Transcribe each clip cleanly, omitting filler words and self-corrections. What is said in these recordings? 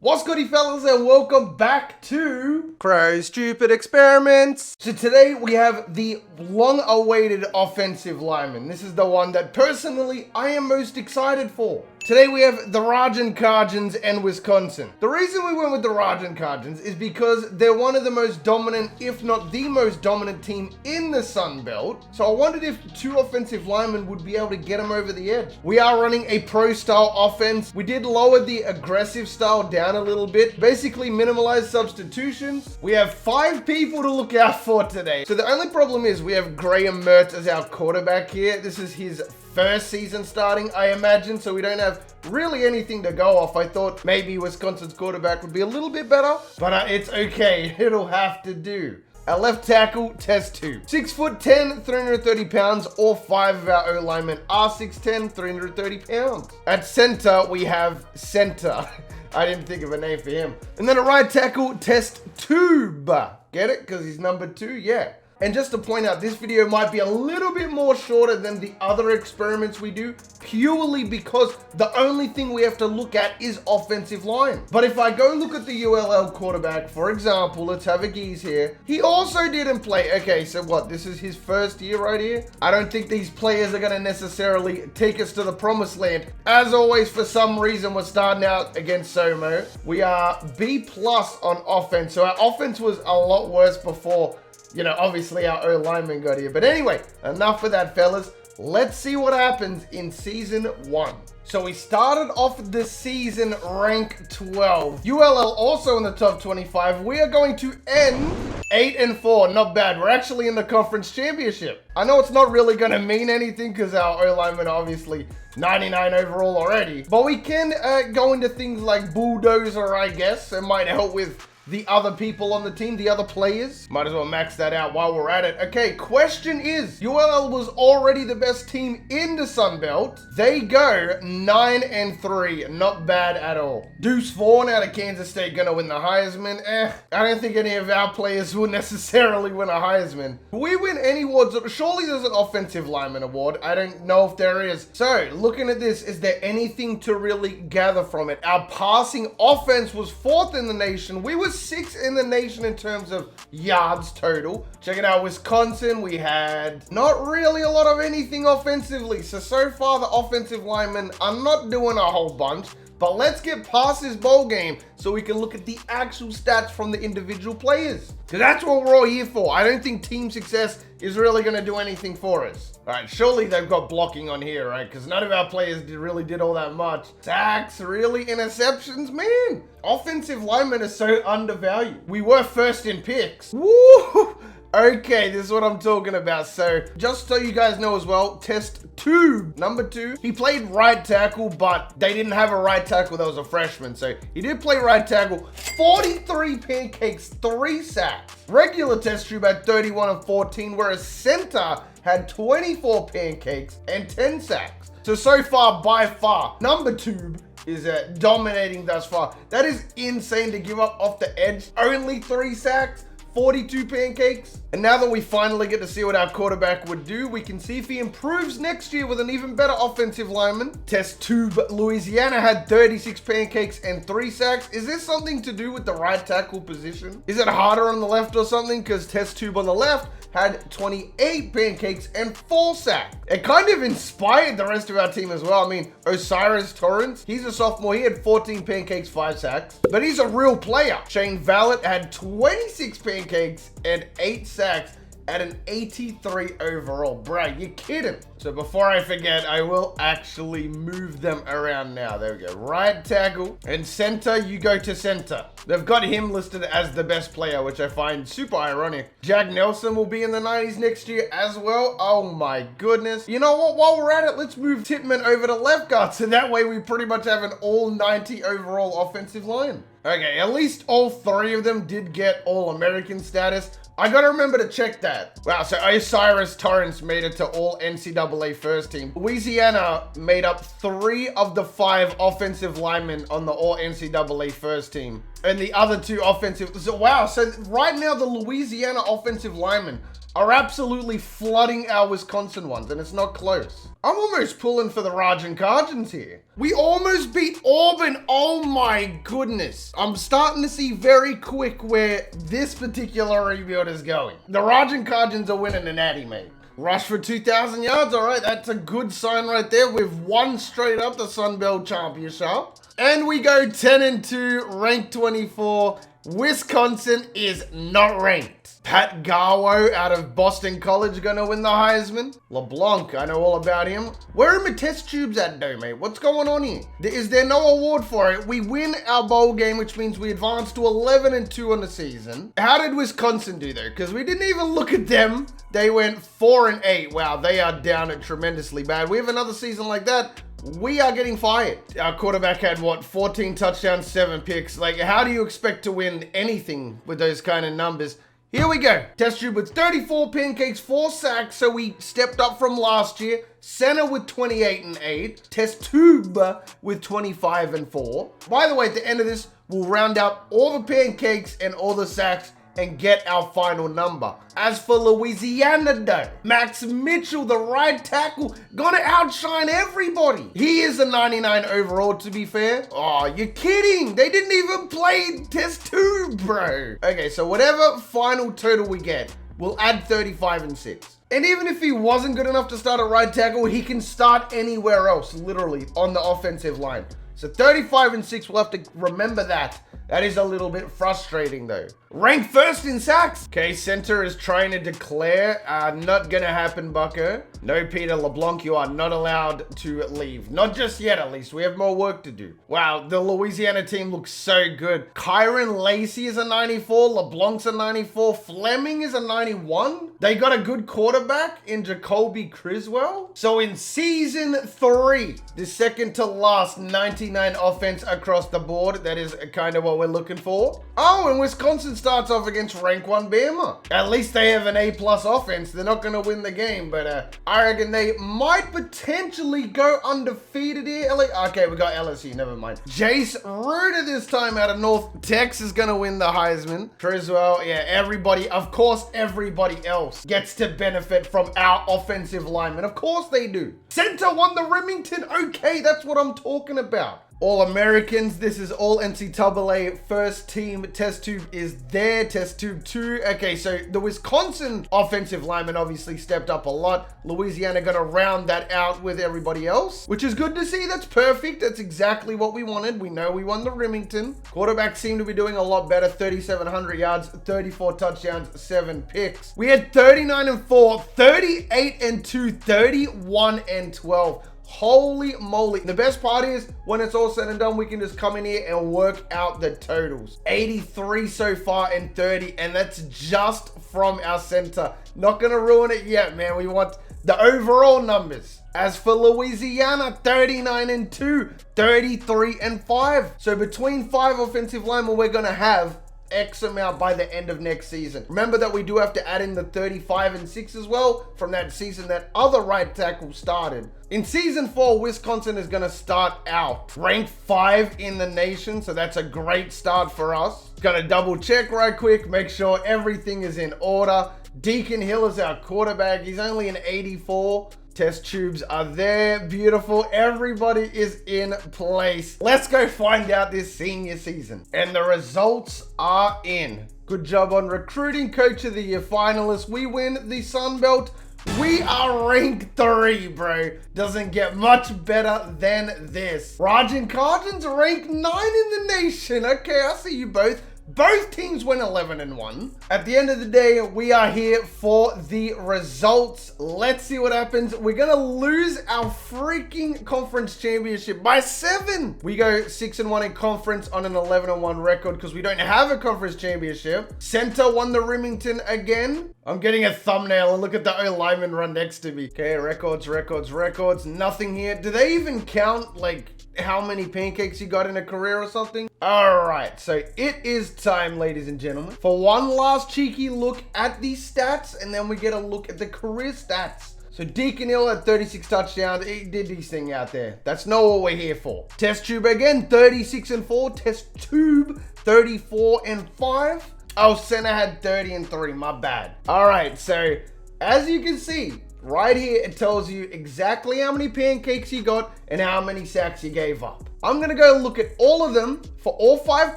What's goody fellas, and welcome back to Crowe's Stupid Experiments. So today we have the long-awaited offensive lineman. This is the one that personally I am most excited for. Today we have the Rajin Cajans and Wisconsin. The reason we went with the Rajin Cajans is because they're one of the most dominant, if not the most dominant team in the Sun Belt. So I wondered if two offensive linemen would be able to get them over the edge. We are running a pro-style offense. We did lower the aggressive style down a little bit, basically minimalize substitutions. We have 5 people to look out for today. So the only problem is we have Graham Mertz as our quarterback here. This is his first season starting, I imagine, so we don't have really anything to go off. I thought maybe Wisconsin's quarterback would be a little bit better, but it's okay. It'll have to do. Our left tackle, test 2. 6'10", 330 pounds. All 5 of our O-linemen are 6'10", 330 pounds. At center, we have center. I didn't think of a name for him. And then a right tackle, test tube. Get it? Because he's number 2? Yeah. And just to point out, this video might be a little bit more shorter than the other experiments we do, purely because the only thing we have to look at is offensive line. But if I go look at the ULL quarterback, for example, let's have a geese here. He also didn't play. Okay, so what? This is his first year right here? I don't think these players are going to necessarily take us to the promised land. As always, for some reason, we're starting out against Somo. We are B+ on offense. So our offense was a lot worse before, you know, obviously our O-lineman got here. But anyway, enough of that, fellas. Let's see what happens in season 1. So we started off the season rank 12. ULL also in the top 25. We are going to end 8-4. Not bad. We're actually in the conference championship. I know it's not really going to mean anything because our O-linemen are obviously 99 overall already. But we can go into things like bulldozer, I guess. It might help with the other people on the team, the other players. Might as well max that out while we're at it. Okay, question is, ULL was already the best team in the Sun Belt. They go 9-3, not bad at all. Deuce Vaughn out of Kansas State gonna win the Heisman. I don't think any of our players will necessarily win a Heisman. Will we win any awards? Surely there's an offensive lineman award. I don't know if there is. So, looking at this, is there anything to really gather from it? Our passing offense was 4th in the nation. We were 6th in the nation in terms of yards total. Check it out, Wisconsin, we had not really a lot of anything offensively. So far the offensive linemen are not doing a whole bunch. But let's get past this bowl game so we can look at the actual stats from the individual players. Because that's what we're all here for. I don't think team success is really going to do anything for us. All right, surely they've got blocking on here, right? Because none of our players really did all that much. Sacks, really? Interceptions? Man, offensive linemen are so undervalued. We were first in picks. Woo! Okay, this is what I'm talking about. So, just so you guys know as well, test 2, number 2. He played right tackle, but they didn't have a right tackle that was a freshman. So, he did play right tackle. 43 pancakes, 3 sacks. Regular test tube had 31 and 14, whereas center had 24 pancakes and 10 sacks. So far, by far, number 2 is dominating thus far. That is insane to give up off the edge. Only 3 sacks. 42 pancakes. And now that we finally get to see what our quarterback would do, we can see if he improves next year with an even better offensive lineman. Test tube, Louisiana had 36 pancakes and 3 sacks. Is this something to do with the right tackle position? Is it harder on the left or something? Because test tube on the left had 28 pancakes and 4 sacks. It kind of inspired the rest of our team as well. I mean, Osiris Torrance, he's a sophomore. He had 14 pancakes, 5 sacks. But he's a real player. Shane Vallet had 26 pancakes and 8 sacks at an 83 overall. Bruh, you kidding? So before I forget, I will actually move them around now. There we go. Right tackle and center, you go to center. They've got him listed as the best player, which I find super ironic. Jack Nelson will be in the 90s next year as well. Oh my goodness. You know what? While we're at it, let's move Tittman over to left guard. So that way we pretty much have an all 90 overall offensive line. Okay, at least all 3 of them did get All-American status. I gotta remember to check that. Wow, so Osiris Torrance made it to all NCAA first team. Louisiana made up 3 of the 5 offensive linemen on the all NCAA first team. And than the other two offensive. So, wow. So right now, the Louisiana offensive linemen are absolutely flooding our Wisconsin ones, and it's not close. I'm almost pulling for the Rajin Cajans here. We almost beat Auburn. Oh my goodness. I'm starting to see very quick where this particular rebuild is going. The Rajin Cajans are winning the natty, mate. Rush for 2,000 yards. All right, that's a good sign right there. We've won straight up the Sun Belt Championship. And we go 10-2, ranked 24. Wisconsin is not ranked. Pat Garwo out of Boston College gonna win the Heisman. LeBlanc, I know all about him. Where are my test tubes at though, mate? What's going on here? Is there no award for it? We win our bowl game, which means we advance to 11-2 on the season. How did Wisconsin do though? Because we didn't even look at them. They went 4-8. Wow, they are down and tremendously bad. We have another season like that, we are getting fired. Our quarterback had, what, 14 touchdowns, 7 picks. Like, how do you expect to win anything with those kind of numbers? Here we go. Test tube with 34 pancakes, 4 sacks, so we stepped up from last year. Center with 28-8. Test tube with 25-4. By the way, at the end of this, we'll round out all the pancakes and all the sacks and get our final number. As for Louisiana though, Max Mitchell, the right tackle, gonna outshine everybody. He is a 99 overall, to be fair. Oh, you're kidding. They didn't even play test 2, bro. Okay, so whatever final total we get, we'll add 35-6. And even if he wasn't good enough to start at right tackle, he can start anywhere else, literally, on the offensive line. So 35-6, we'll have to remember that. That is a little bit frustrating though. Ranked first in sacks. Okay, center is trying to declare. Not gonna happen, bucko. No, Peter LeBlanc, you are not allowed to leave. Not just yet, at least. We have more work to do. Wow, the Louisiana team looks so good. Kyron Lacey is a 94. LeBlanc's a 94. Fleming is a 91. They got a good quarterback in Jacoby Criswell. So in season 3, the second to last 99 offense across the board. That is kind of what we're looking for. Oh, and Wisconsin starts off against rank 1 Bama. At least they have an A+ offense. They're not going to win the game, but I reckon they might potentially go undefeated here. Okay, we got LSU, never mind. Jace Ruder this time out of North Texas going to win the Heisman. Criswell, yeah, everybody, of course, everybody else gets to benefit from our offensive linemen. Of course they do. Center won the Remington. Okay, that's what I'm talking about. All Americans, this is all NCAA first team. Test tube is there. Test tube 2. Okay, so the Wisconsin offensive lineman obviously stepped up a lot. Louisiana gonna round that out with everybody else, which is good to see. That's perfect. That's exactly what we wanted. We know we won the Remington. Quarterbacks seem to be doing a lot better. 3,700 yards, 34 touchdowns, 7 picks. We had 39-4, 38-2, 31-12. Holy moly. The best part is when it's all said and done, we can just come in here and work out the totals. 83 so far and 30, and that's just from our center. Not gonna ruin it yet, man. We want the overall numbers. As for Louisiana, 39-2, 33-5. So between 5 offensive linemen, we're gonna have X amount by the end of next season. Remember that we do have to add in the 35-6 as well from that season that other right tackle started. In season 4, Wisconsin is going to start out ranked 5 in the nation, so that's a great start for us. Gonna double check right quick, make sure everything is in order. Deacon Hill is our quarterback. He's only an 84. Test tubes are there. Beautiful. Everybody is in place. Let's go find out this senior season. And the results are in. Good job on recruiting. Coach of the Year finalists. We win the Sun Belt. We are ranked 3, bro. Doesn't get much better than this. Rajin Cajans ranked 9 in the nation. Okay, I see you both. Both teams went 11-1. At the end of the day, we are here for the results. Let's see what happens. We're gonna lose our freaking conference championship by 7. We go 6-1 in conference on an 11-1 record because we don't have a conference championship. Center won the Remington again. I'm getting a thumbnail and look at the O-Lineman run next to me. Okay, records. Nothing here. Do they even count like how many pancakes you got in a career or something? All right, so it is time, ladies and gentlemen, for one last cheeky look at the stats, and then we get a look at the career stats. So Deacon Hill had 36 touchdowns. He did his thing out there. That's not what we're here for. Test Tube again, 36-4. Test Tube, 34-5. Oh, Center had 30-3. My bad. All right, so as you can see, right here, it tells you exactly how many pancakes you got and how many sacks you gave up. I'm going to go look at all of them for all 5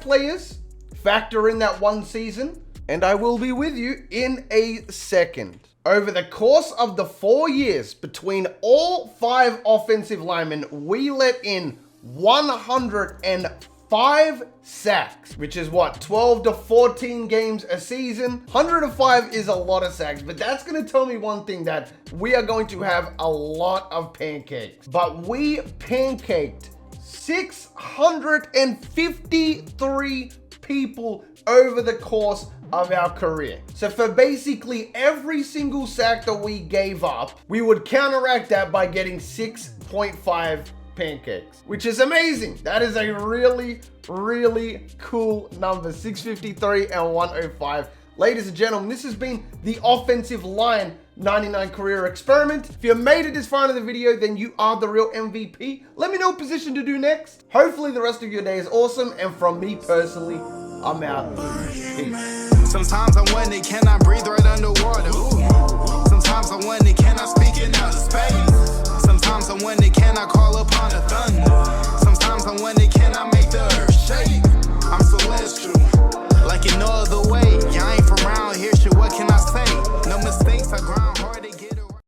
players, factor in that one season, and I will be with you in a second. Over the course of the 4 years between all 5 offensive linemen, we let in 105 sacks, which is what, 12 to 14 games a season. 105 is a lot of sacks, but that's going to tell me one thing, that we are going to have a lot of pancakes. But we pancaked 653 people over the course of our career. So for basically every single sack that we gave up, we would counteract that by getting 6.5 pancakes, which is amazing. That is a really, really cool number. 653 and 105. Ladies and gentlemen, this has been the Offensive Line 99 Career Experiment. If you made it this far into the video, then you are the real MVP. Let me know what position to do next. Hopefully the rest of your day is awesome. And from me personally, I'm out. Peace. Sometimes I wonder, can I breathe right underwater? Sometimes I wonder, can I speak in outer space? Sometimes I wonder, can I call upon the thunder? Sometimes I wonder, can I make the earth shake? I'm celestial, like in all the